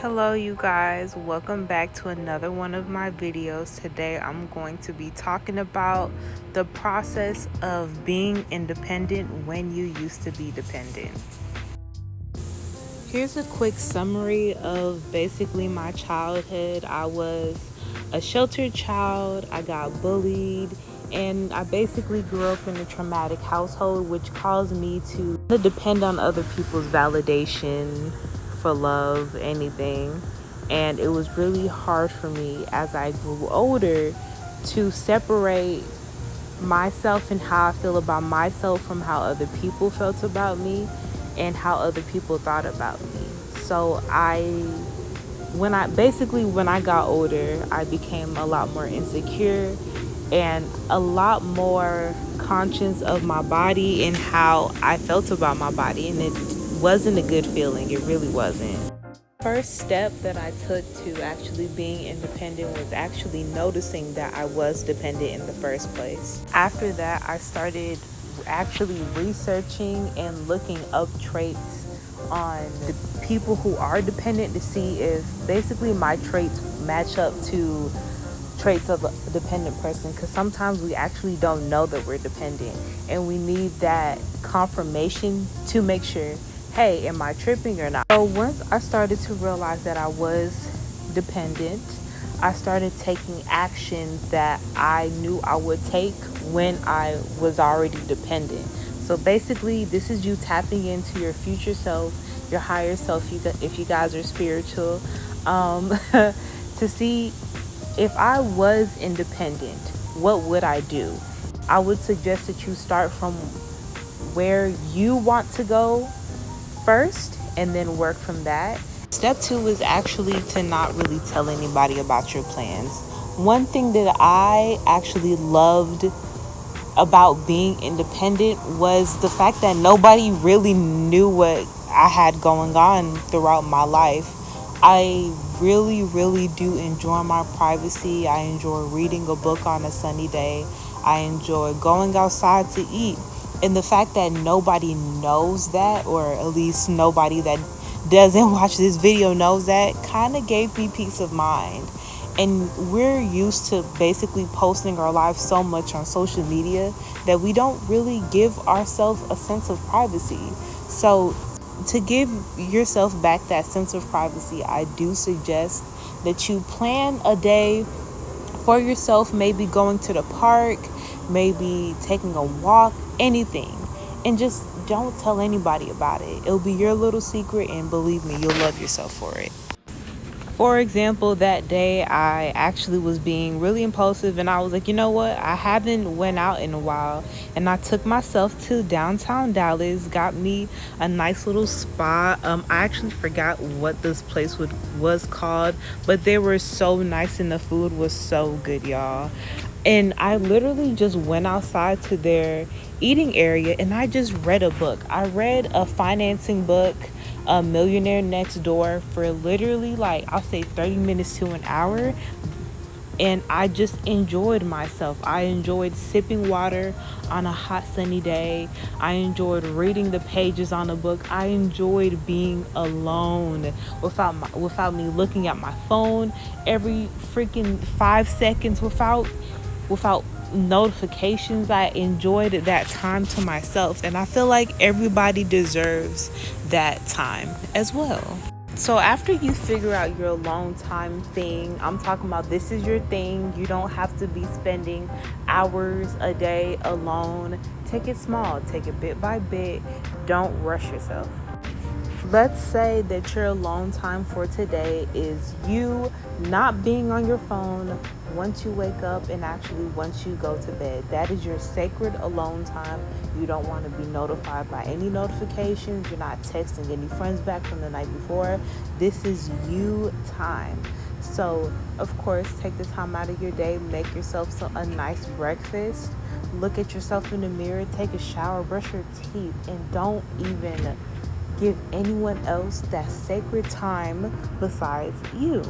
Hello you guys, welcome back to another one of my videos. Today I'm going to be talking about the process of being independent when you used to be dependent. Here's a quick summary of basically my childhood. I was a sheltered child, I got bullied, and I basically grew up in a traumatic household, which caused me to depend on other people's validation for love, anything. And it was really hard for me as I grew older to separate myself and how I feel about myself from how other people felt about me and how other people thought about me. So when I got older, I became a lot more insecure and a lot more conscious of my body and how I felt about my body, and it wasn't a good feeling. It really wasn't. First step that I took to actually being independent was actually noticing that I was dependent in the first place. After that, I started actually researching and looking up traits on the people who are dependent to see if basically my traits match up to traits of a dependent person, because sometimes we actually don't know that we're dependent and we need that confirmation to make sure, hey, am I tripping or not? So once I started to realize that I was dependent, I started taking actions that I knew I would take when I was already dependent. So basically, this is you tapping into your future self, your higher self, if you guys are spiritual, to see if I was independent, what would I do? I would suggest that you start from where you want to go first and then work from that. Step 2 is actually to not really tell anybody about your plans. One thing that I actually loved about being independent was the fact that nobody really knew what I had going on throughout my life. I really do enjoy my privacy. I enjoy reading a book on a sunny day. I enjoy going outside to eat. And the fact that nobody knows that, or at least nobody that doesn't watch this video knows that, kind of gave me peace of mind. And we're used to basically posting our lives so much on social media that we don't really give ourselves a sense of privacy. So to give yourself back that sense of privacy, I do suggest that you plan a day for yourself, maybe going to the park, maybe taking a walk, anything. And just don't tell anybody about it. It'll be your little secret, and believe me, you'll love yourself for it. For example, that day I actually was being really impulsive, and I was like, you know what? I haven't went out in a while, and I took myself to downtown Dallas, got me a nice little spa. I actually forgot what this place was called, but they were so nice and the food was so good, y'all. And I literally just went outside to their eating area and I just read a book. I read a financing book, A Millionaire Next Door, for literally, like, I'll say 30 minutes to an hour. And I just enjoyed myself. I enjoyed sipping water on a hot sunny day. I enjoyed reading the pages on a book. I enjoyed being alone without me looking at my phone every freaking 5 seconds, without notifications. I enjoyed that time to myself, and I feel like everybody deserves that time as well. So after you figure out your alone time thing, I'm talking about this is your thing. You don't have to be spending hours a day alone. Take it small, take it bit by bit. Don't rush yourself. Let's say that your alone time for today is you not being on your phone once you wake up and actually once you go to bed. That is your sacred alone time. You don't want to be notified by any notifications. You're not texting any friends back from the night before. This is you time. So, of course, take the time out of your day. Make yourself a nice breakfast. Look at yourself in the mirror. Take a shower. Brush your teeth. And don't even give anyone else that sacred time besides you.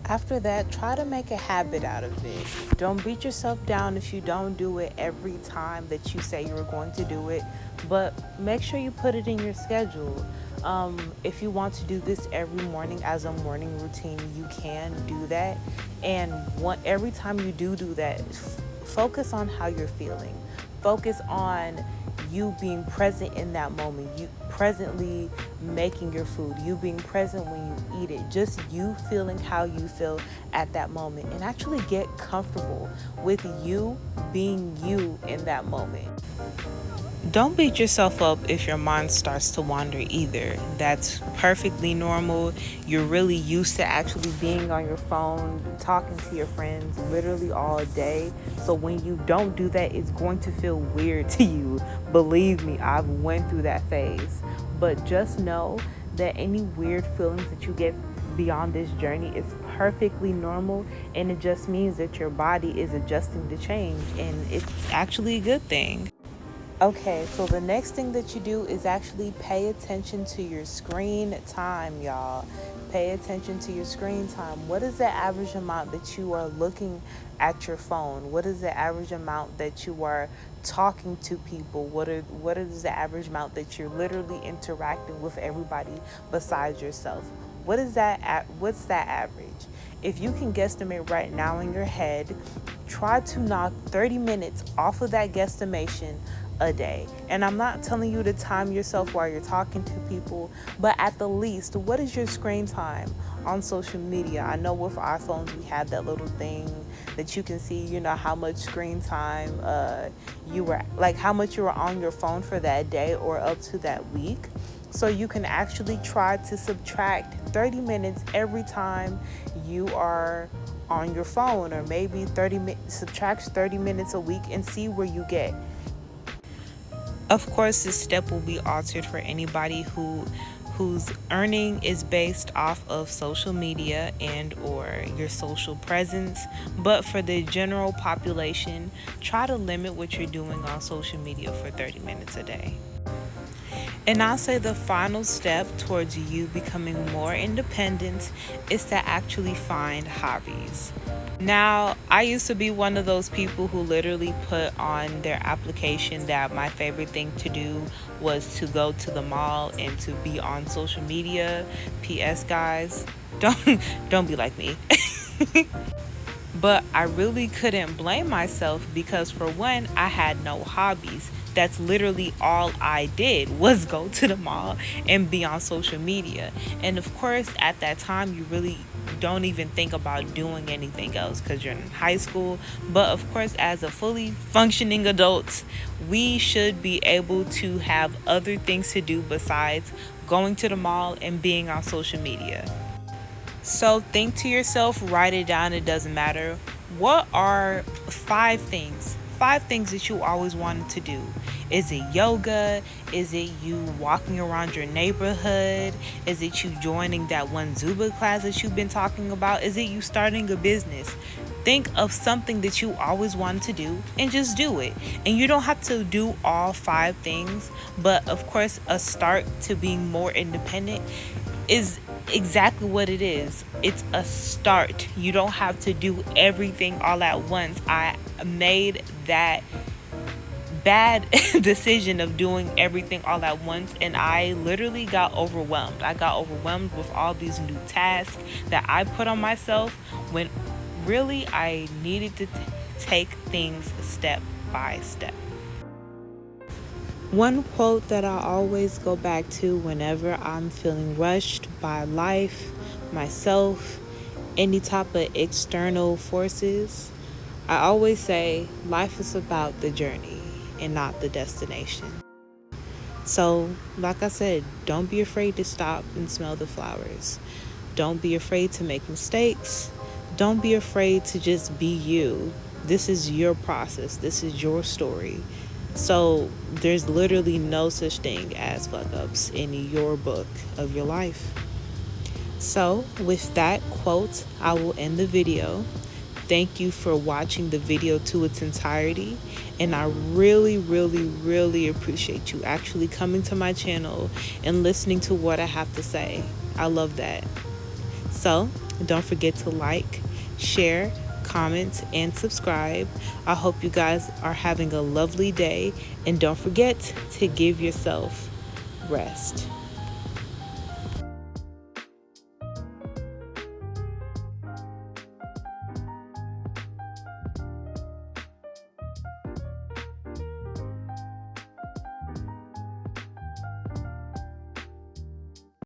After that, try to make a habit out of it. Don't beat yourself down if you don't do it every time that you say you're going to do it, but make sure you put it in your schedule. If you want to do this every morning as a morning routine, you can do that. And every time you do that, focus on how you're feeling. Focus on you being present in that moment, you presently making your food, you being present when you eat it, just you feeling how you feel at that moment, and actually get comfortable with you being you in that moment. Don't beat yourself up if your mind starts to wander either. That's perfectly normal. You're really used to actually being on your phone, talking to your friends literally all day. So when you don't do that, it's going to feel weird to you. Believe me, I've went through that phase. But just know that any weird feelings that you get beyond this journey is perfectly normal, and it just means that your body is adjusting to change, and it's actually a good thing. Okay, so the next thing that you do is actually pay attention to your screen time, y'all. Pay attention to your screen time. What is the average amount that you are looking at your phone? What is the average amount that you are talking to people? What is the average amount that you're literally interacting with everybody besides yourself? What's that average? If you can guesstimate right now in your head, try to knock 30 minutes off of that guesstimation a day. And I'm not telling you to time yourself while you're talking to people, but at the least, what is your screen time on social media? I know with iPhones we have that little thing that you can see, how much screen time how much you were on your phone for that day or up to that week. So you can actually try to subtract 30 minutes every time you are on your phone, or maybe subtract 30 minutes a week and see where you get. Of course, this step will be altered for anybody whose earning is based off of social media and or your social presence. But for the general population, try to limit what you're doing on social media for 30 minutes a day. And I'll say the final step towards you becoming more independent is to actually find hobbies. Now, I used to be one of those people who literally put on their application that my favorite thing to do was to go to the mall and to be on social media. P.S. guys, don't be like me. But I really couldn't blame myself because, for one, I had no hobbies. That's literally all I did was go to the mall and be on social media. And of course, at that time, you really don't even think about doing anything else because you're in high school. But of course, as a fully functioning adult, we should be able to have other things to do besides going to the mall and being on social media. So think to yourself, write it down, it doesn't matter. What are 5 things? 5 things that you always wanted to do. Is it yoga? Is it you walking around your neighborhood? Is it you joining that one Zumba class that you've been talking about? Is it you starting a business? Think of something that you always wanted to do and just do it. And you don't have to do all 5 things, but of course, a start to being more independent is exactly what it is. It's a start. You don't have to do everything all at once. I made that bad decision of doing everything all at once, and I literally got overwhelmed. I got overwhelmed with all these new tasks that I put on myself when really I needed to take things step by step. One quote that I always go back to whenever I'm feeling rushed by life, myself, any type of external forces, I always say life is about the journey and not the destination. So, like I said, don't be afraid to stop and smell the flowers. Don't be afraid to make mistakes. Don't be afraid to just be you. This is your process. This is your story. So there's literally no such thing as fuck ups in your book of your life. So with that quote, I will end the video. Thank you for watching the video to its entirety. And I really, really, really appreciate you actually coming to my channel and listening to what I have to say. I love that. So don't forget to like, share, comment, and subscribe. I hope you guys are having a lovely day, and don't forget to give yourself rest.